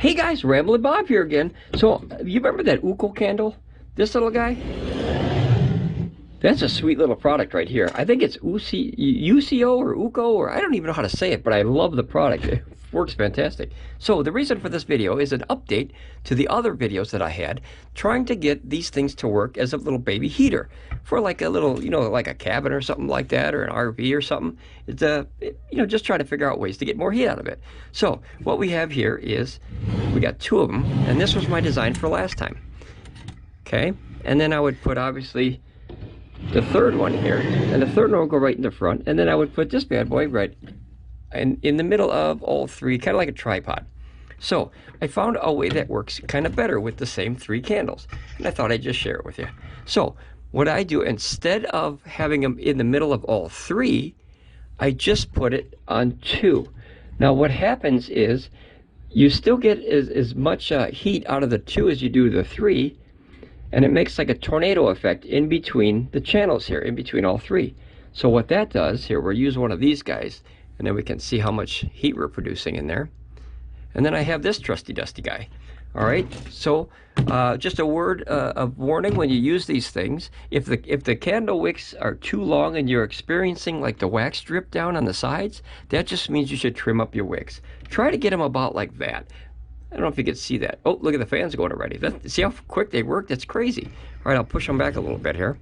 Hey guys, Ramblin Bob here again. So, you remember that UCO candle? This little guy? That's a sweet little product right here. I think it's UCO or UCO, or I don't even know how to say it, but I love the product. It works fantastic. So the reason for this video is an update to the other videos that I had, trying to get these things to work as a little baby heater for like a little, like a cabin or something like that, or an RV or something. It's just trying to figure out ways to get more heat out of it. So what we have here is, we got two of them, and this was my design for last time. Okay, and then I would put obviously the third one here, and the third one will go right in the front, and then I would put this bad boy right in the middle of all three, kind of like a tripod. So I found a way that works kind of better with the same three candles, and I thought I'd just share it with you. So what I do, instead of having them in the middle of all three, I just put it on two. Now what happens is, you still get as much heat out of the two as you do the three, and it makes like a tornado effect in between the channels here, in between all three. So what that does, here we'll use one of these guys, and then we can see how much heat we're producing in there. And then I have this trusty dusty guy. All right, so just a word of warning when you use these things: if the candle wicks are too long and you're experiencing like the wax drip down on the sides, that just means you should trim up your wicks. Try to get them about like that. I don't know if you can see that. Oh, look at the fans going already. See how quick they work? That's crazy. All right, I'll push them back a little bit here.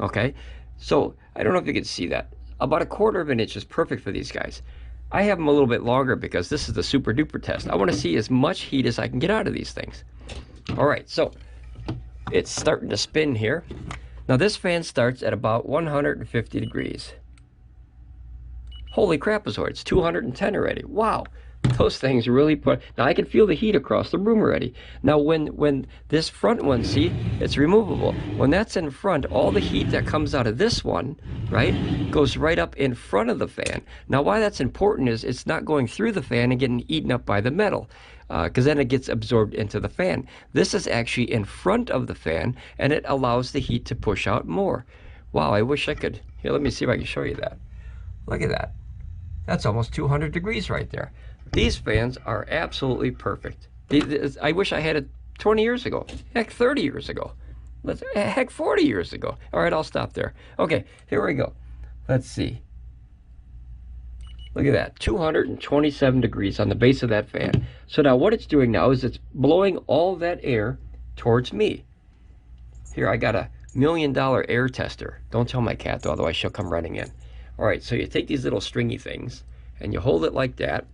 Okay, so I don't know if you can see that. About 1/4 of an inch is perfect for these guys. I have them a little bit longer because this is the super duper test. I want to see as much heat as I can get out of these things. All right, so it's starting to spin here. Now this fan starts at about 150 degrees. Holy crap-azoid, it's 210 already. Wow. Those things really put. Now I can feel the heat across the room already. Now when this front one, see, it's removable. When that's in front, all the heat that comes out of this one, right, goes right up in front of the fan. Now why that's important is it's not going through the fan and getting eaten up by the metal, because then it gets absorbed into the fan. This is actually in front of the fan, and it allows the heat to push out more. Wow, I wish I could. Here, let me see if I can show you that. Look at that. That's almost 200 degrees right there. These fans are absolutely perfect. I wish I had it 20 years ago. Heck, 30 years ago. Heck, 40 years ago. All right, I'll stop there. Okay, here we go. Let's see. Look at that, 227 degrees on the base of that fan. So now what it's doing now is it's blowing all that air towards me. Here, I got a $1 million air tester. Don't tell my cat, though, otherwise she'll come running in. All right, so you take these little stringy things, and you hold it like that.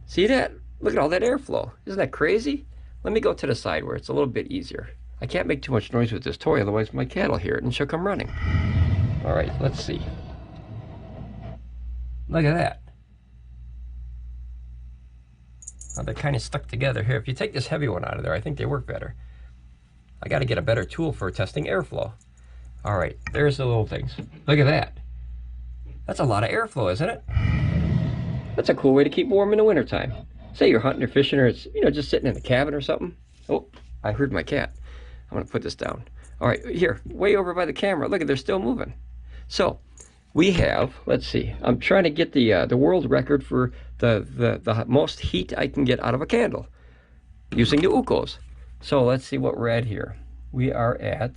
See that? Look at all that airflow. Isn't that crazy? Let me go to the side where it's a little bit easier. I can't make too much noise with this toy, otherwise my cat will hear it and she'll come running. All right, let's see. Look at that. Now they're kind of stuck together here. If you take this heavy one out of there, I think they work better. I got to get a better tool for testing airflow. All right, there's the little things. Look at that. That's a lot of airflow, isn't it? That's a cool way to keep warm in the wintertime. Say you're hunting or fishing, or it's, just sitting in the cabin or something. Oh, I heard my cat. I'm gonna put this down. All right, here, way over by the camera. Look, they're still moving. So we have, let's see, I'm trying to get the world record for the most heat I can get out of a candle using the UCOs. So let's see what we're at here. We are at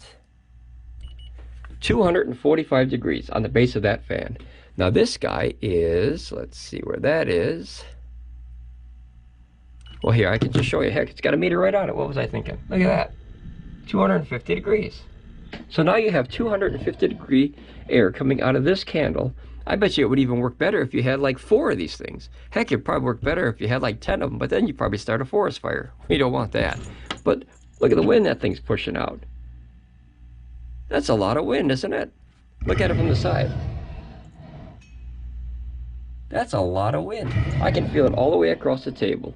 245 degrees on the base of that fan. Now this guy is, let's see where that is. Well, here, I can just show you. Heck, it's got a meter right on it. What was I thinking? Look at that. 250 degrees. So now you have 250 degree air coming out of this candle. I bet you it would even work better if you had like 4 of these things. Heck, it'd probably work better if you had like 10 of them, but then you'd probably start a forest fire. We don't want that. But look at the wind that thing's pushing out. That's a lot of wind, isn't it? Look at it from the side. That's a lot of wind. I can feel it all the way across the table.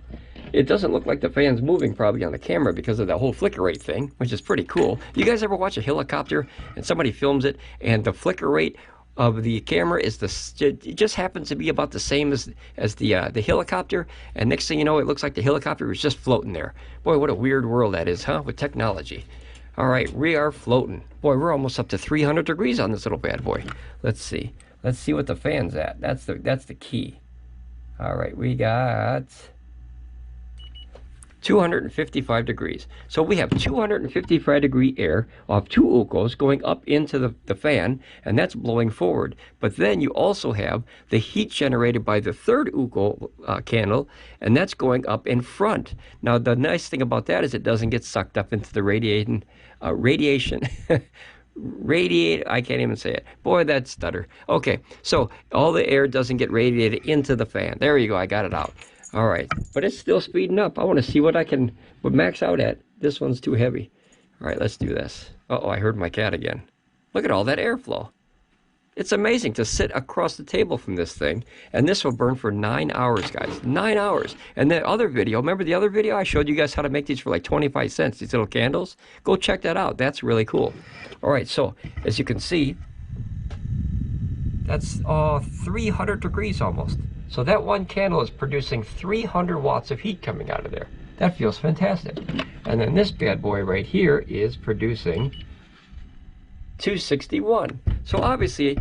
It doesn't look like the fan's moving probably on the camera because of that whole flicker rate thing, which is pretty cool. You guys ever watch a helicopter and somebody films it and the flicker rate of the camera is it just happens to be about the same as the helicopter, and next thing you know, it looks like the helicopter was just floating there. Boy, what a weird world that is, huh, with technology. All right, we are floating. Boy, we're almost up to 300 degrees on this little bad boy. Let's see. Let's see what the fan's at. That's the key. All right, we got 255 degrees. So we have 255 degree air off 2 UCOs going up into the fan, and that's blowing forward. But then you also have the heat generated by the 3rd UCO candle, and that's going up in front. Now the nice thing about that is it doesn't get sucked up into the radiation. Radiate, I can't even say it. Boy, that stutter. Okay, so all the air doesn't get radiated into the fan. There you go, I got it out. All right, but it's still speeding up. I want to see what I can max out at. This one's too heavy. All right, let's do this. Uh-oh, I heard my cat again. Look at all that airflow. It's amazing to sit across the table from this thing, and this will burn for 9 hours, guys. 9 hours. And the other video, remember the other video? I showed you guys how to make these for like 25 cents, these little candles. Go check that out. That's really cool. All right, so as you can see, that's 300 degrees almost. So that one candle is producing 300 watts of heat coming out of there. That feels fantastic. And then this bad boy right here is producing 261. So obviously,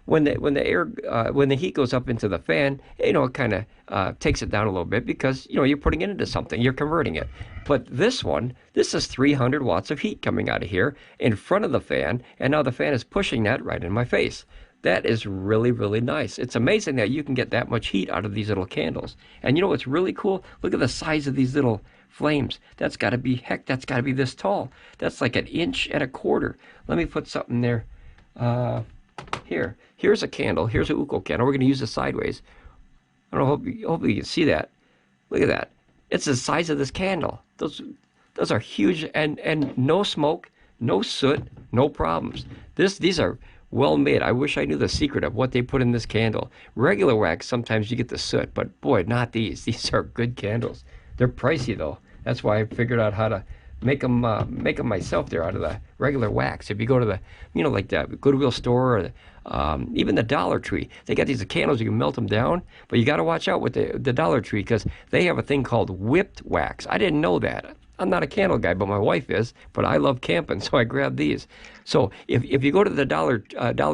when the heat goes up into the fan, you know, it kind of takes it down a little bit because, you know, you're putting it into something, you're converting it. But this one, this is 300 watts of heat coming out of here in front of the fan, and now the fan is pushing that right in my face. That is really, really nice. It's amazing that you can get that much heat out of these little candles. And you know what's really cool? Look at the size of these little flames. That's got to be, heck, that's got to be this tall. That's like 1.25 inches. Let me put something there. Here's a candle. Here's a UCO candle. We're going to use this sideways. I don't know, hopefully you can see that. Look at that. It's the size of this candle. Those are huge, and no smoke, no soot, no problems. These are well made. I wish I knew the secret of what they put in this candle. Regular wax, sometimes you get the soot, but boy, not these. These are good candles. They're pricey though. That's why I figured out how to make them myself there out of the regular wax. If you go to the, you know, like the Goodwill store or even the Dollar Tree, they got these candles, you can melt them down, but you got to watch out with the Dollar Tree because they have a thing called whipped wax. I didn't know that. I'm not a candle guy, but my wife is, but I love camping, so I grabbed these. So if you go to the Dollar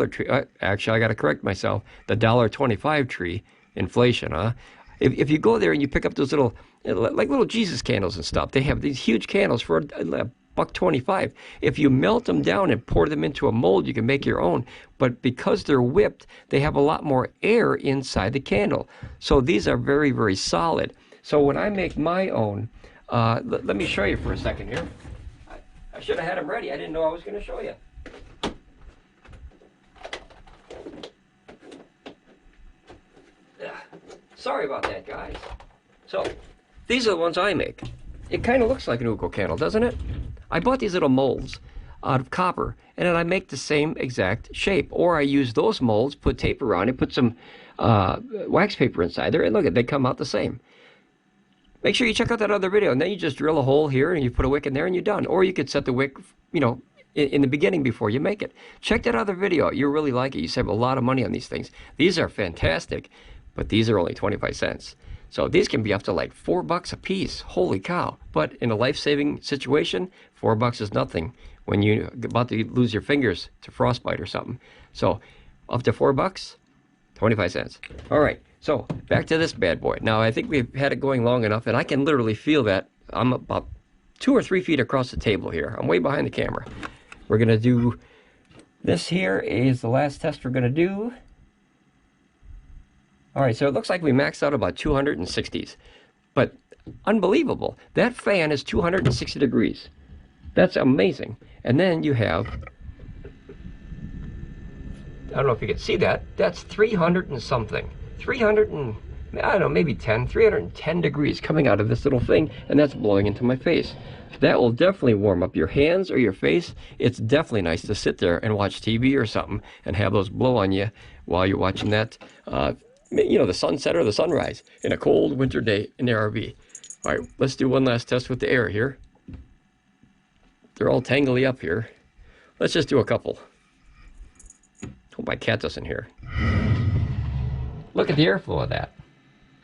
Tree, actually I got to correct myself, the $1.25 tree, inflation, huh? If you go there and you pick up those little, like little Jesus candles and stuff, they have these huge candles for $1.25. If you melt them down and pour them into a mold, you can make your own. But because they're whipped, they have a lot more air inside the candle. So these are very, very solid. So when I make my own, let me show you for a second here. I should have had them ready. I didn't know I was going to show you. Sorry about that, guys. So, these are the ones I make. It kind of looks like an UCO candle, doesn't it? I bought these little molds out of copper, and then I make the same exact shape. Or I use those molds, put tape around it, put some wax paper inside there, and look, they come out the same. Make sure you check out that other video, and then you just drill a hole here, and you put a wick in there, and you're done. Or you could set the wick, you know, in the beginning before you make it. Check that other video out. You'll really like it. You save a lot of money on these things. These are fantastic, but these are only 25 cents. So these can be up to like $4 a piece. Holy cow. But in a life-saving situation, $4 is nothing when you're about to lose your fingers to frostbite or something. So up to $4, 25 cents. All right, so back to this bad boy. Now I think we've had it going long enough, and I can literally feel that I'm about 2 or 3 feet across the table here. I'm way behind the camera. We're gonna do, this here is the last test we're gonna do. All right, so it looks like we maxed out about 260s, but unbelievable. That fan is 260 degrees. That's amazing. And then you have, I don't know if you can see that, that's 300 and something. 300 and, I don't know, maybe 310 degrees coming out of this little thing, and that's blowing into my face. That will definitely warm up your hands or your face. It's definitely nice to sit there and watch TV or something and have those blow on you while you're watching that, you know, the sunset or the sunrise in a cold winter day in the RV. All right, let's do one last test with the air here. They're all tangly up here. Let's just do a couple. Hope my cat doesn't hear. Look at the airflow of that.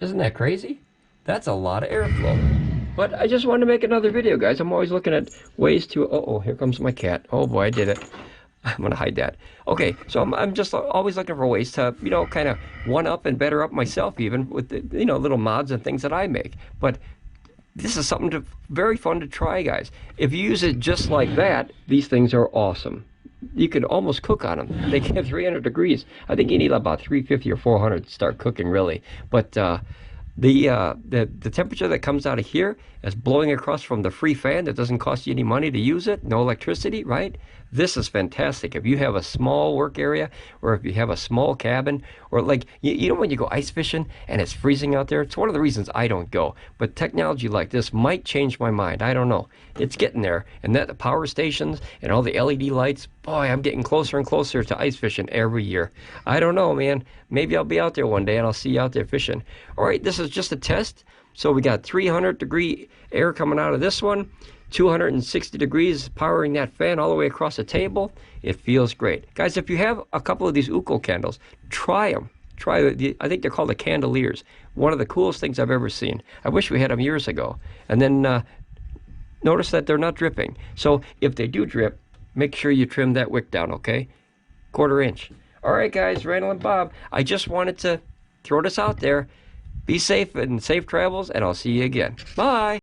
Isn't that crazy? That's a lot of airflow. But I just wanted to make another video, guys. I'm always looking at ways to, uh-oh, here comes my cat. Oh boy, I did it. I'm gonna hide that. Okay, so I'm just always looking for ways to, you know, kind of one up and better up myself, even with the, you know, little mods and things that I make. But this is something very fun to try, guys. If you use it just like that, these things are awesome. You can almost cook on them. They get 300 degrees. I think you need about 350 or 400 to start cooking, really. But the temperature that comes out of here is blowing across from the free fan that doesn't cost you any money to use it, no electricity, right? This is fantastic. If you have a small work area, or if you have a small cabin, or like, you know when you go ice fishing and it's freezing out there? It's one of the reasons I don't go. But technology like this might change my mind. I don't know. It's getting there. And that the power stations and all the LED lights, boy, I'm getting closer and closer to ice fishing every year. I don't know, man. Maybe I'll be out there one day and I'll see you out there fishing. All right, this is just a test. So we got 300-degree air coming out of this one. 260 degrees powering that fan all the way across the table. It feels great. Guys, if you have a couple of these UCO candles, try them. I think they're called the Candeliers. One of the coolest things I've ever seen. I wish we had them years ago. And then notice that they're not dripping. So if they do drip, make sure you trim that wick down, okay? 1/4 inch. All right, guys, Ramblin Bob. I just wanted to throw this out there. Be safe and safe travels, and I'll see you again. Bye.